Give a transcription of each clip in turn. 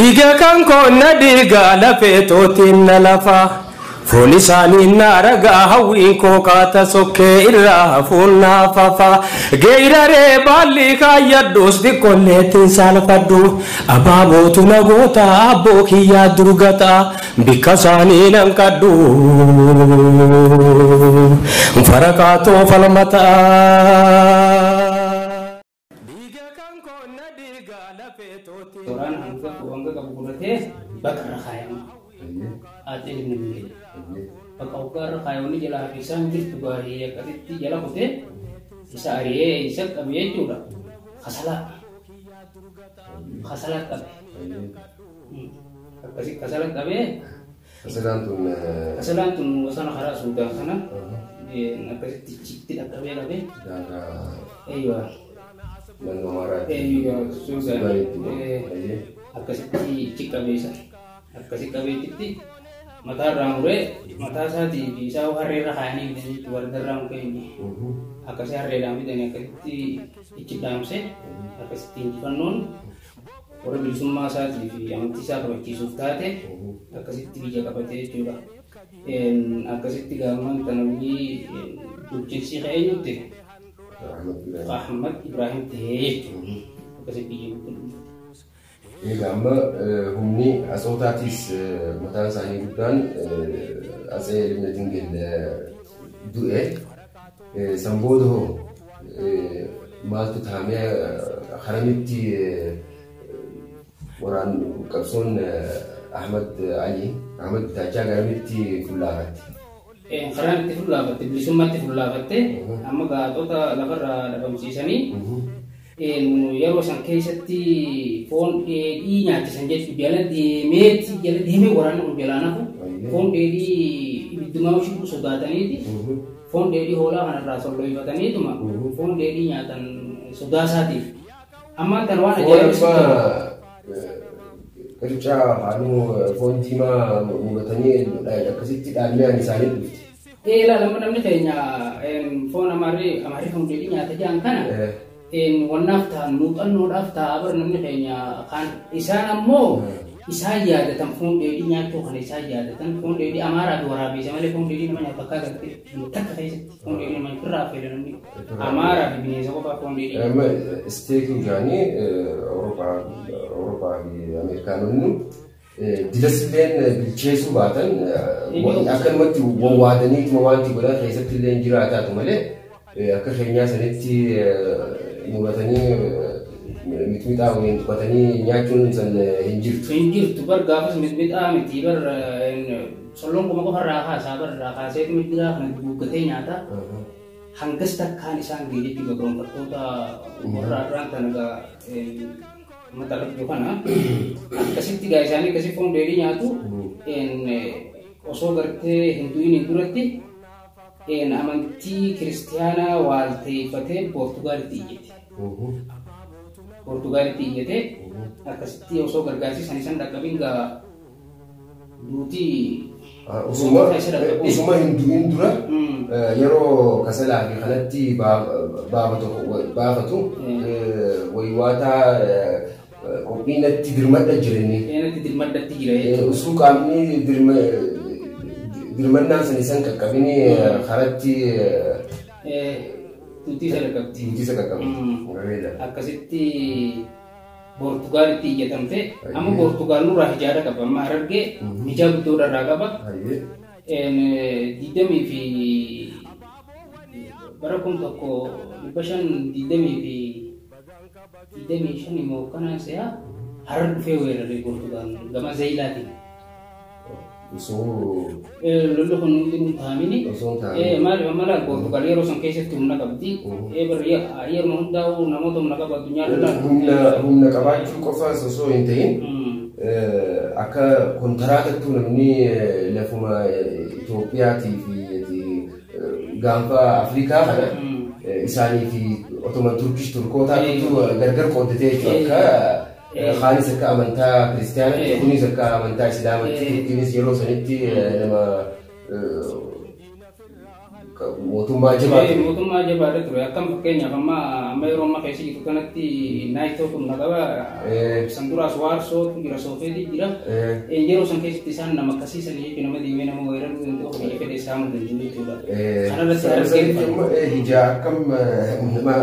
Diga kan konna diga lafeetootiin na lafa fooni isaanii na ragaa hawwiin koo kaata sokkee irraa hafuun naafafa geeraree baalli kaayyadduus xiqqolleettiin saalfadhu abaabootu nagoota abboo kiyyaa durgata bikka isaanii nan kadhu farakaatoo falmataa. Orang angka kabukurate bakar khayam ate nimni bakar khayam ni jala habisan gitu bari ya kati jala kote isa ariye isa kabiye juga khasalat kabe kasalat kabe kasalan tun wasana khara sudah sana nakasi tidak kabe iya Mengomarati iya susah akasi cika bisa akasi kabe titi mata ramure mata sati bisa hari rahani ini luar derang ke ini akasi hari dami dan akasi cik damse akasi tinggi kanon orang bilusuma sati yang tisa kabe kisuftate akasi tiga jaga pate juga akasi tiga mantan lagi tujuh sih kayaknya teh Ahmad Ibrahim teh kasih pilih Gamba humni asotatis matan sani bukan asal tinggal dua sambodo mal tu thamnya haramiti orang kapsun Ahmad Ali Ahmad Taja haramiti kullahat karena itu lah, beli sumat itu lah, amma gak tahu tak lapar dalam sisa ni, ya rosan kesati phone ini nyati saja biarlah di meet, jalan di me orang biarlah aku, phone di dumau sih sudah tadi, phone di hola mana rasol loy tadi itu mah, phone di nyatan sudah sati, amma terwana jadi kerja anu phone jima mugatani kasih tidak ada misalnya lah lama-lama kayaknya phone amari phone jadi nyata jangan kan wanafta nutan nudafta aber namanya kayaknya kan isana mo isa ya datang phone jadi nyatu kan isa ya datang phone jadi amara dua rabi sama le phone jadi namanya bakal tak kayak phone jadi namanya kerap ya namanya amara di bini siapa phone jadi staking jani Eropa di Amerika nunu dilaslen bilchesu batan akan mati wawadani mawanti bola kaisa tilen jirata tumale akan khenya saneti mubatani mitmita win batani nyachun san hinjir tubar gafas mitmita mitibar solong kuma ko haraha sabar raha se mitira kan bukete nyata hangkas takkan isang gidi tiga berompat kota orang tanaga mata kerjaan kasih tiga isani kasih phone dari nyatu oso gerte Hindu ini durati amanti Kristiana walte pate Portugal tijete kasih oso gergasi sanisan dakabin ga duti usuma Hindu indura yaro kasala ki khalati babatu waiwata kopina tidirmat jireni tidirmat tigre usu kami dirman sanisan kakabini kharati tuti sakakam akasiti Portugal ti jatamte amu Portugal nu rah jara ka pamarage mijab tu raga ba didemi fi barakum toko pashan didemi shani mo kana saya harun fewer dari Portugal gama zailati so lolo kon din thamini mal Portugal yero sang kese tumna kabdi ber ya mo daw namo tum nakaba dunya humna kabaju kofa so intain aka kontrata tu namni lafuma Ethiopia fi Gampa Afrika kana isani fi Ottoman Turkish Turkota tu gargar kontete ka khani saka amanta Kristiana kuni saka amanta Islam ini yero saniti nama mootummaa jabaa mootummaa jabaadha ture akkam fakkeenyaaf amma yeroo amma keessa jiru kanatti naayitoo kun naqaba san duraas waarsootu jira soofeeti jira yeroo san keessatti isaan nama akkasiisan jechuun nama diimee nama weeraruu danda'u hojii fedhe isaa mudatu jechuudha. Kanarratti argee ijaa akkam nama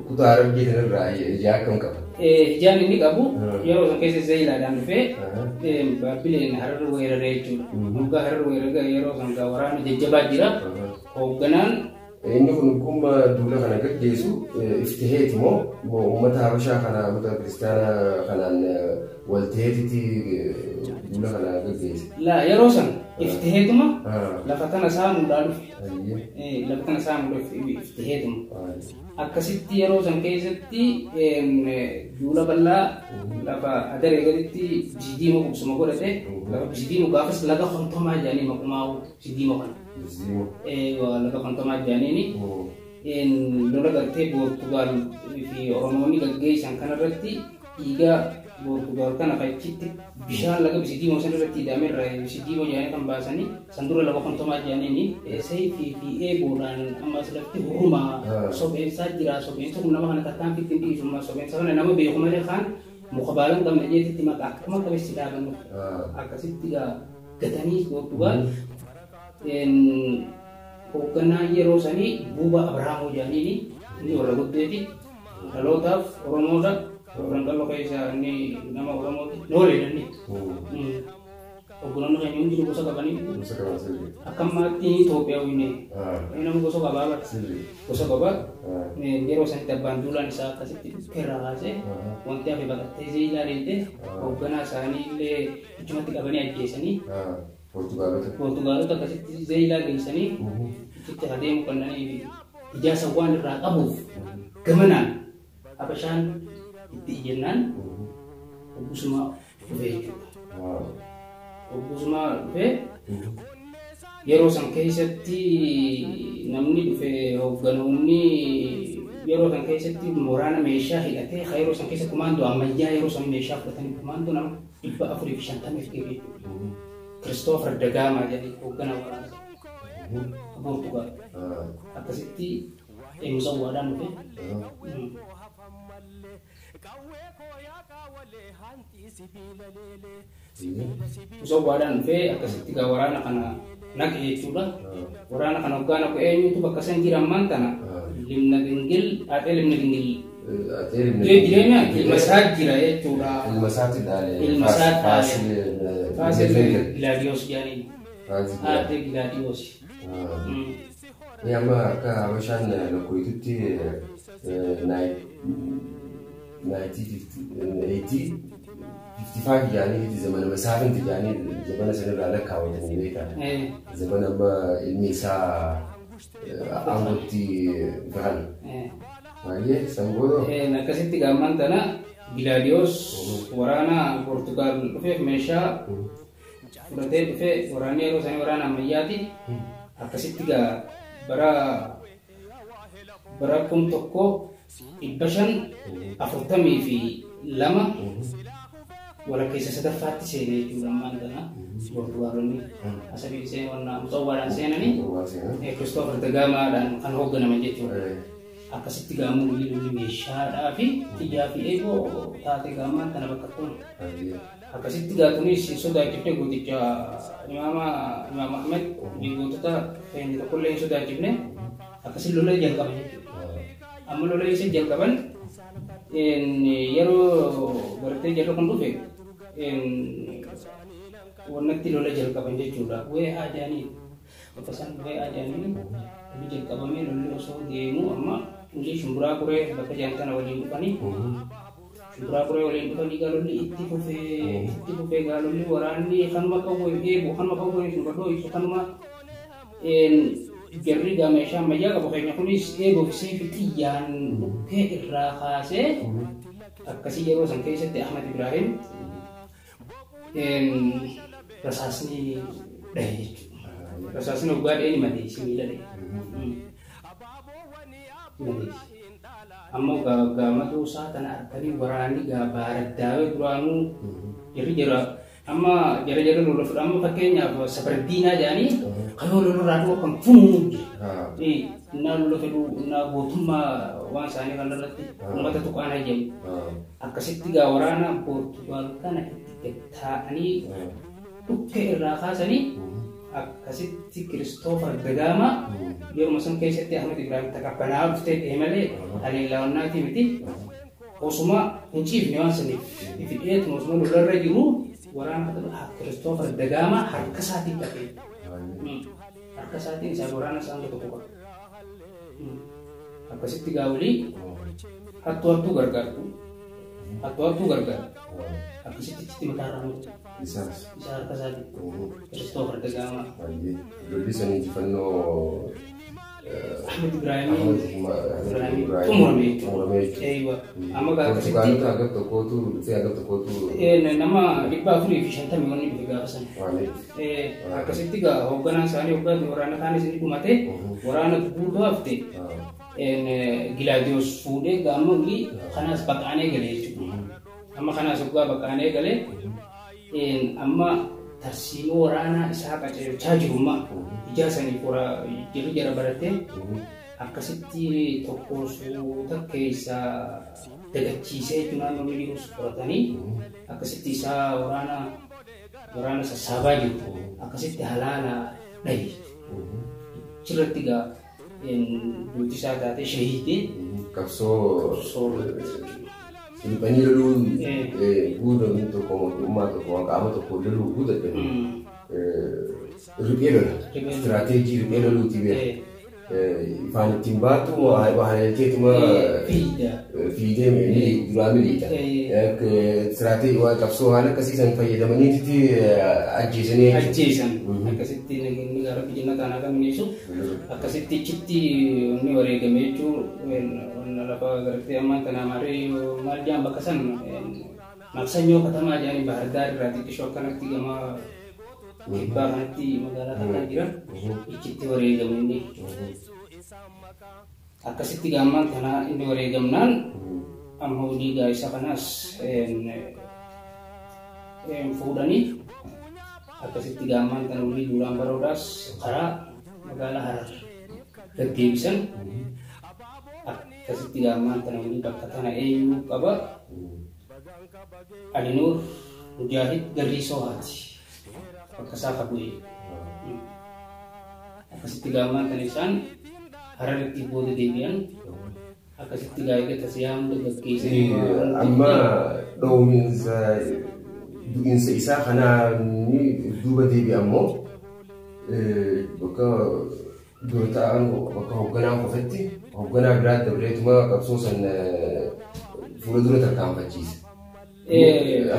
kutaa arabbii kanarraa ijaa akkam qaba. Ijaan inni qabu yeroo san keessa zayilaadhaan dhufee baabbileen harar weeraree jechuudha. Moggaa harar weeraree yeroo san waraana jajjabaa jira. Hoogganaan inni kun akkuma duula kana gaggeessu iftiheeti moo uummata habashaa kana uummata kiristaanaa kanaan waltaheetitti duula kana gaggeesse. Yeroo san iftiheetuma lafa tana saamuudhaan dhufe. Lafa tana saamuudhaan iftiheetuma. Akkasitti yeroo san keessatti duula bal'aa lafa adaree gaditti bisidiima qubsuma godhate lafa bisidiima gaafas laga hontomaa jedhanii maqumaa'u bisidiima kana. Laga hontomaa jedhaniini lola gartee Poortugaal fi Oromoonni gaggeessan kanarratti dhiiga Poortugaal kana fa'ichitti bishaan laga bisidiima san irratti hidhamerra bisidiima jedhanii kan baasanii san dura laga hontomaa jedhaniini seefii fi eeboodhaan ammas lafti hurumaa sopheensaa jira. Sopheensa kun nama kana takkaan fitti hin dhiisummaa sopheensa kana nama beeku malee kaan muka baalan qabna jeetitti maqaa akkuma qabeessi dhaabannu akkasitti gatanii Poortugaal hoogganaa yeroo sanii Buuba Abrahaamoo jedhaniini inni warra guddeeti dhalootaaf Oromoodha. Orang kalau kayak saya ini nama Oromoo Noole danni. Hogganoonni keenya hundi gosa qaban akka maatti Itoophiyaa winne nama gosa qabaa gosa qabaa yeroo sanitti abbaan duulaan isaa akkasitti irraa kaasee wanti hafe baqattee zeeyilaa deemte hoogganaa isaanii illee ijumatti qabanii ajjeesanii Poortugaalota akkasitti zeeyilaa geessanii itti adeemu kanneen ijaasa waan irraa qabuuf gamanaan Habashaan itti iyyannaan oggusuma dhufee jechuudha. Oggusuma dhufee yeroo san keessatti namni dhufee hoogganoonni yeroo san keessatti waraana meeshaa hidhatee yeroo san keessa kumaandoo ammayyaa yeroo san meeshaa fudhatanii kumaandoo nama 450 jechuudha. Kiristoofer Dagaamaa jedhanii hoogganaa waraana Poortugaal akkasitti musawwaadhaan dhufee musawwaadhaan dhufee akkasitti waraana kana naqe jechuudha. Waraana kana hoggaan akka eenyutu bakka san jira ammaan tana limna dingil haadha limna dingil jireenya ilmasaa jira jechuudha. Ilmasaatti dhaale Faasil Gilaadiyoos jedhanii haadha Gilaadiyoos. Amma akka Habashaan lakkooftutti 1955 jaanii zamana masaafinti jaanii zamana sanirraa lakkaawwatanii beekan. Zamana amma ilmi isaa aangotti gahan. Baay'ee sangoodoo. Akkasitti gaamman tana Gilaadiyoos waraana Poortugaal dhufeef meeshaa fudhatee dhufee waraanni yeroo sanii waraana ammayyaati. Akkasitti bara 1542 walakkeessa sadaffaatti seenee jechuudha. Ammaan kana Poortugaalonni asabii seenuudhaan musawwaadhaan seenanii Kiristoofer Dagaamaadhaan kan hoogganaman jechuudha. Akkasitti gaamuu lolli meeshaadhaa fi xiyyaa fi eegoo taatee gaamaan kana bakka kun akkasitti gaatunis sodaachifne gooticha Imaam Ahmed gootota fe'anii tokkollee sodaachifne akkasitti lola jalqaban jechuudha. Amma lola isa jalqaban yeroo gartee jarri kun dhufe wannatti lola jalqaban jechuudha. Wee ajaanii bakka san wee ajaanii lolli jalqabamee lolli osoo deemu amma Inji shumburaa kuree bakka jaantana waliin dhufanii shumburaa kuree waliin dhufanii gaalolli itti fufee gaalolli waraanni kanuma qawwee eegu kanuma qawwee shumbardoo ibsu kanuma jarri meeshaa ammayyaa qabu keenya kunis eeguuf seefi xiyyaan dhukkee irraa kaasee akkasii yeroo san keessatti Ahmad Ibrahim rasaasni dhahe jechuudha. Rasaasni waggaa dhahee ni matee sibiila dhahe. Ammoo gaamatu saatana arkanii waraanni baaraddaawee duraanuu jirri jira amma jara-jara lolo fudh amma fakkeenyaaf safardiinaa jedhanii kayoo lolorraa dhuu kan funuun na lolo fedhuu na gootummaa waan isaanii kan irratti uummata tuqaan hajamu akkasitti gaa waraana Poortugaal kana itti taa'anii dhukkee irraa kaasanii akkasitti Kiristoofer Dagaama yeroo san keessatti Ahmed Ibrahim takabbanaa dhuftee malee haleellaawwannaatii miti osuma hin ciifne waan saniif ifidheetuma osuma lollarra jiru waraana Kiristoofer Dagaama harka isaatiin qabee harka isaatiin isaan waraana isaan tokko akkasitti gaawulii hattuu gargaartu akkasitti itti mataarraa mutu isa harka isaatiin Kiristoofer Dagaama lolli san injifannoo Ahmed Ibrahim tumurame amma akkasitti agab tokkootu nama 450 wanni dhufe gaafa san akkasitti gaa hoogganaan isaanii hogganni waraana kaanis ni dhumate waraana guutuu hafte Gilaadiyoos fuudhee gaammoonni kanaas baqaanee galee jechuudha amma kanaas hoggaa baqaanee galee amma tarsiimoo waraanaa isaa qaceelchaa jirummaa ijaasaniif jirri jara barattee akkasitti tokko suuta keessaa dagachiisee naannoo miliyoos qoratanii akkasitti isaa waraana sassaabaa jiru akkasitti halaala dhahe chirratti gaa duuti isaa taatee shahiidee qabsoo Ilbanii loluu guutuun tokko mootummaa tokko waan qaama tokko loluu guutatanii riphee lola istirateejii riphee loluuti beeku ifaan ittiin baattu bahanalkeetuma fiidee duraa miliidha istirateejii waan qabsoo haala akkasiisan fayyadamaniiti ajjeesan akkasitti nageenya gara biyya tanaa kamineessu akkasitti ichitti inni wareegame jechuun lafa gartee ammaan kana marii maal jaan bakka san maksanyoo katamaa jaanii Bahar Daar irraa xiqqishoo akkanatti gama kibbaa kanatti magaalaa kanaa jira ichitti wareegame inni akkasitti gaammaan kana inni wareegamnaan amma hojii gaa'isa kanaas fuudhanii akkasitti gaammaan kana hojii duulaan baroodhaas karaa magaalaa Harar gaggeessan akkasitti gaammaan kana hojii bakka kana eenyu qaba Alinuur Mujaahid Garriisoohaati bakka isaa qabu'e akkasitti gaammaan kana isaan Hararitti booda deebi'an akkasitti gaa'ika tasiyaan gaggeessanii amma dhoominsa du'insa isaa kanaan duuba deebi'ammoo bakka dura ta'an bakka hoogganaan qofatti hoogganaa biraatti dabreetuma qabsoo san fuula dura tarkaanfachiisa.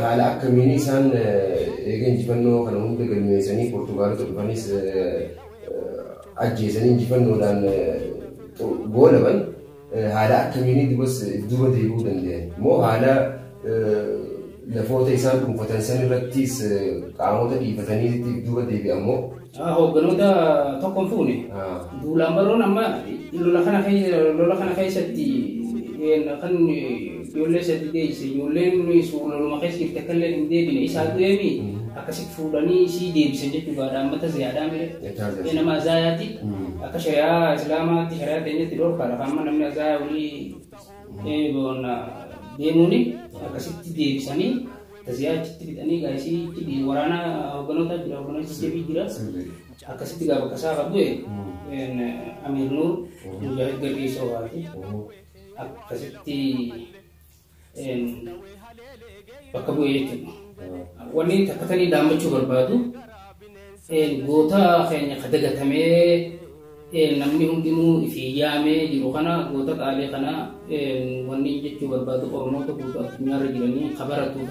Haala akkamiin isaan eega injifannoo kana hunda galmeessanii Poortugaalota dhufanis ajjeesanii injifannoodhaan goolaban haala akkamiin duuba deebi'uu danda'an moo haala lafoota isaan dhuunfatan san irrattis qaamota dhiifatanii duuba deebi'ammoo hogganoota tokkoon fuune duulaan baroon amma lola kana keessatti kan ijoollee sadi deesse ijoolleen loluma keessa jirti akka illee hin deebine isaa deemi akkasitti fuudhanii isii deebisan jechuudha dhaabbata ziyaadaa mire nama azaayaati akka shari'aa islaamaatti shari'aa keenyatti dhorkaadha kan amma namni azaayaa walii deemuuni akkasitti deebisanii taziyaachitti fixanii gaa'isii waraana hogganoota jira hogganoota deebii jira akkasitti gaafa kasaa qabu'e Amiir Nuur Mujaahid Garriisoohaati akkasitti bakka bu'ee jechuudha. Wanni takkatanii dhaammachuu barbaadu goota keenya kadagatamee namni hundinuu ifi yaamee jiru kana goota qaalee kana wanni jechuu barbaadu Oromoota guutuu addunyaarra jiranii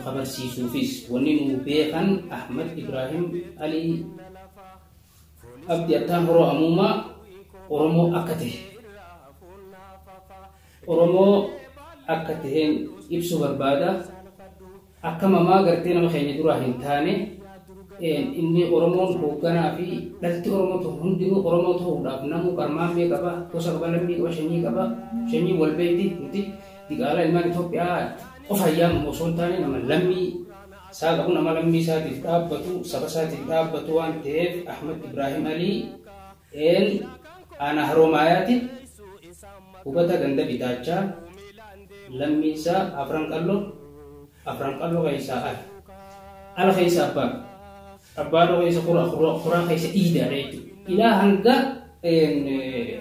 kabarsiisuufis wanni nu beekan Ahmed Ibrahim Ali Abdi Attaan Horoo Amuumaa Oromoo akka ta'e Oromoo akka ta'een ibsu barbaada akka mamaa gartee nama keenya duraa hin taane inni Oromoon hoogganaa fi dhalti Oromoo hundinuu Oromoo ta'uudhaaf namuu qarmaamee qaba gosa qaba lammii qaba shanyii wal beekti nuti diqaalaa ilmaan Itoophiyaa qofa ayyaama osoo hin taane nama lammii Saga pun nama lambi saati batu saba saati batu ante Ahmad Ibrahim Ali en ana haromayati ubata ganda bitacha lambi sa afran kallo kaisa al kaisa apa abaro kaisa qura kaisa ida itu ila hangga en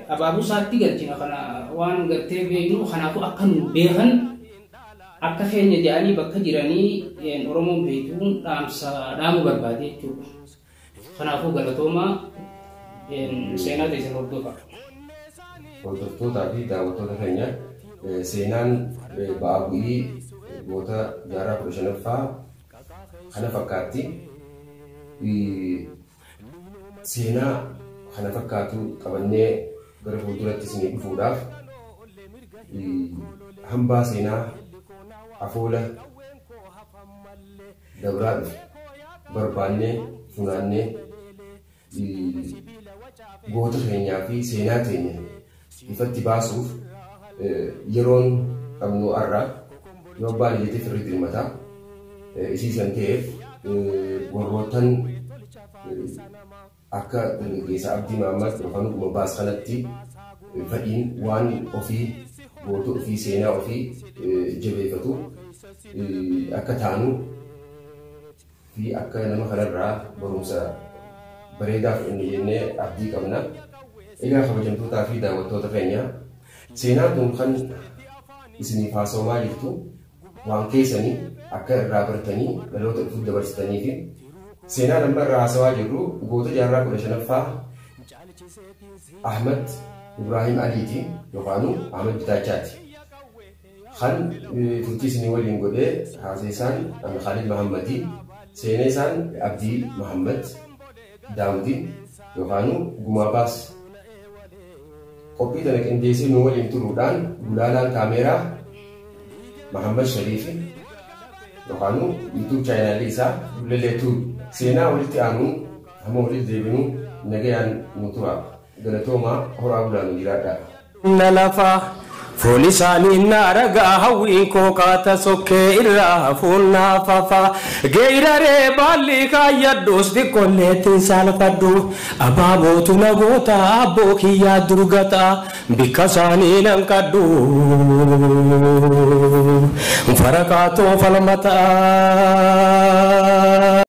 ababu saati ganti kana wan garte beinu kana ko akan behan akka keenya jaani bakka jiranii Oromoon beekuun dhaamu barbaade jechuudha. Kanaafuu galatooma seenaa teessan hordofa. Hordoftoota fi daawwattoota keenya seenaan ba'aa bu'ii goota jaarraa 15ffaa kana fakkaatti. Seenaa kana fakkaatu qabannee gara fuulduratti isinii dhufuudhaaf hambaa seenaa afoola dabraa barbaannee funaannee goota keenyaa fi seenaa keenya ifatti baasuuf yeroon qabnu arraa yoo baala jettee firriitti hirmataa isiisan ta'eef warroottan akka dargaggeessa Abdii Mahammad yookaan dhuma baas kanatti fedhiin waan ofii goota ofii seenaa ofii jabeeffatu akka taanu fi akka nama kanarraa barumsa bareedaa fudhannu jennee abdii qabna. Egaa kabajamtootaa fi daawwattoota keenya seenaan kun kan isiniif haasa'umaa jirtu waan keessanii akka irraa baratanii dhaloota dhufuuf dabarsitanii fi seenaa nama irraa haasa'aa jirru goota jaarraa 15ffaa Ahmad Ibrahim Aliiti yookaan Ahmad Bitaachaati. Kan turtii waliin godhee haasa'iisaan Khalid Mahammadi seenaisaan Abdii Mahammad Daawudi yookaan Gumaa Baas. Qophii tana qindeessee nu waliin turuudhaan gulaalaan kaameeraa Mahammad Shariifi yookaan YouTube chaanaalii isaa Leleetuu seenaa walitti aanuun hamma walitti deebinuu nagayaan nu tura. Galatoomaa horaa bulaanu jiraadha. Nalafa Folisani naraga hawi ko kata sokke irra funna fafa geirare balli kayadus di kolletin salfadu ababo tunagota abokiya durgata bikasani nankadu farakato falmata